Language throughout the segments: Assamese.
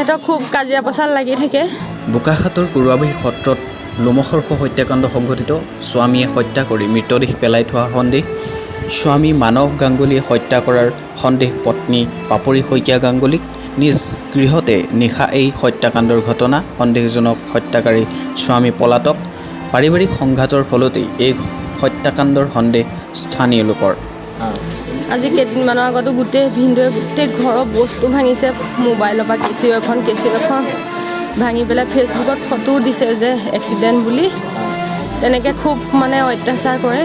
সিহঁতক খুব কাজিয়া পচাল লাগি থাকে। বোকাখাটৰ কুৰুৱাবাহী সত্ৰত লোমহৰ্ষ হত্যাকাণ্ড সংঘটিত। স্বামীয়ে হত্যা কৰি মৃতদেহ পেলাই থোৱাৰ সন্দেহ। স্বামী মানৱ গাংগুলীয়ে হত্যা কৰাৰ সন্দেহ পত্নী পাপৰি শইকীয়া গাংগুলীক। নিজ গৃহতে নিশা এই হত্যাকাণ্ডৰ ঘটনা। সন্দেহজনক হত্যাকাৰী স্বামী পলাতক। পাৰিবাৰিক সংঘাতৰ ফলতেই এই হত্যাকাণ্ডৰ সন্দেহ স্থানীয় লোকৰ। আজি কেইদিনমানৰ আগতো গোটেই ভিনদেউৱে গোটেই ঘৰৰ বস্তু ভাঙিছে। মোবাইলৰ পৰা কেচিও এখন ভাঙি পেলাই ফেচবুকত ফটো দিছে যে এক্সিডেণ্ট বুলি। তেনেকৈ খুব মানে অত্যাচাৰ কৰে।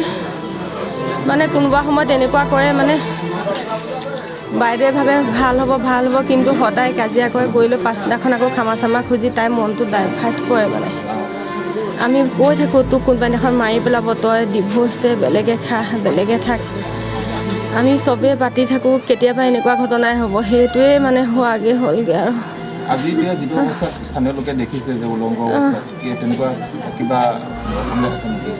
মানে কোনোবা সময়ত এনেকুৱা কৰে মানে বাইদেৱে ভাবে ভাল হ'ব কিন্তু সদায় কাজিয়া কৰি লৈ পাছদিনাখন আকৌ খামা চামা খুজি তাইৰ মনটো ডাইভাৰ্ট কৰে মানে। আমি কৈ থাকোঁ তোক কোনোবা দিনাখন মাৰি পেলাব, তই ডিভোৰ্চ দে, বেলেগে থাক। আমি চবেই পাতি থাকোঁ, কেতিয়াবা এনেকুৱা ঘটনাই হ'ব। সেইটোৱে মানে হোৱাগৈ হ'লগৈ আৰু। আজি এতিয়া যিটো অৱস্থাত স্থানীয় লোকে দেখিছে যে উলংগ অৱস্থাত, তেনেকুৱা কিবা সন্দেহ আছে নেকি?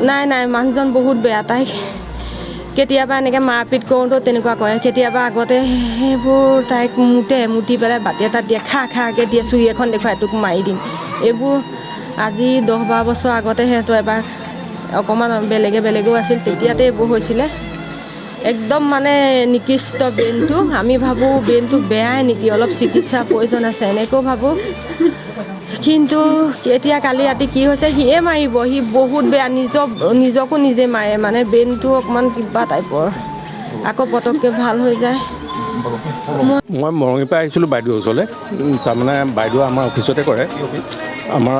নাই, মানুহজন বহুত বেয়া। তাইক কেতিয়াবা এনেকৈ মাৰপিট কৰোঁতেও তেনেকুৱা কৰে। কেতিয়াবা আগতে সেইবোৰ তাইক মুতি পেলাই বাতি এটাত দিয়ে, খাকৈ দিয়ে, চুৰি এখন দেখুৱাই তোক মাৰি দিম। এইবোৰ আজি 10-12 বছৰ আগতে সিহঁতৰ এবাৰ অকণমান বেলেগেও আছিল, তেতিয়াতে এইবোৰ হৈছিলে। একদম মানে নিকৃষ্ট ব্ৰেইনটো। আমি ভাবোঁ ব্ৰেইনটো বেয়াই নেকি, অলপ চিকিৎসা প্ৰয়োজন আছে এনেকৈও ভাবোঁ। কিন্তু এতিয়া কালি ৰাতি কি হৈছে, সিয়ে মাৰিব। সি বহুত বেয়া, নিজকো নিজে মাৰে মানে। ব্ৰেইনটো অকণমান কিবা টাইপৰ, আকৌ পটককৈ ভাল হৈ যায়। মই মৰঙিৰ পৰা আহিছিলোঁ বাইদেউৰ ওচৰলৈ। তাৰমানে বাইদেউ আমাৰ অফিচতে কৰে, আমাৰ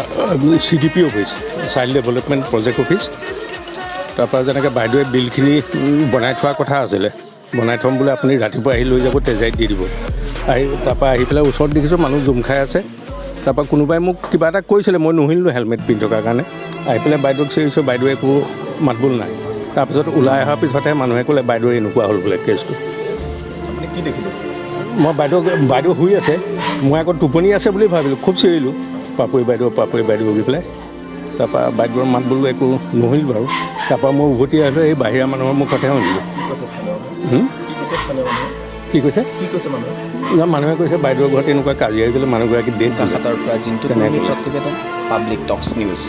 CDP office, child development project office. তাৰপৰা যেনেকৈ বাইদেৱে বিলখিনি বনাই থোৱাৰ কথা আছিলে, বনাই থ'ম বোলে আপুনি ৰাতিপুৱা আহি লৈ যাব, তেজাইত দি দিব। তাৰপৰা আহি পেলাই ওচৰত দেখিছোঁ মানুহ জুম খাই আছে। তাৰপৰা কোনোবাই মোক কিবা এটা কৈছিলে, মই নুশুনিলোঁ হেলমেট পিন্ধি থকাৰ কাৰণে। আহি পেলাই বাইদেউক চিঞৰিছোঁ, বাইদেৱে একো মাতবোল নাই। তাৰপিছত ওলাই অহাৰ পিছতহে মানুহে ক'লে বাইদেউৰ এনেকুৱা হ'ল বোলে কেছটো। আপুনি কি দেখিলে? মই বাইদেউ শুই আছে, মই আকৌ টোপনি আছে বুলি ভাবিলোঁ, খুব চিঞৰিলোঁ পাপৰি বাইদেউ বুলি পেলাই। তাৰপৰা বাইদেউৰ মাত বোলো একো নুশুনিলোঁ বাৰু। তাৰপৰা মই উভতি আহিলোঁ, এই বাহিৰা মানুহৰ মুখতহে শুনিলোঁ। কি কৈছে মানুহে কৈছে বাইদেউৰ ঘৰত এনেকুৱা কাজিয়া হৈছিলে, মানুহগৰাকী ডেথ। বোকাখাটৰ পৰা জিন্তু প্ৰতিবেদন, পাব্লিক টক্স নিউজ।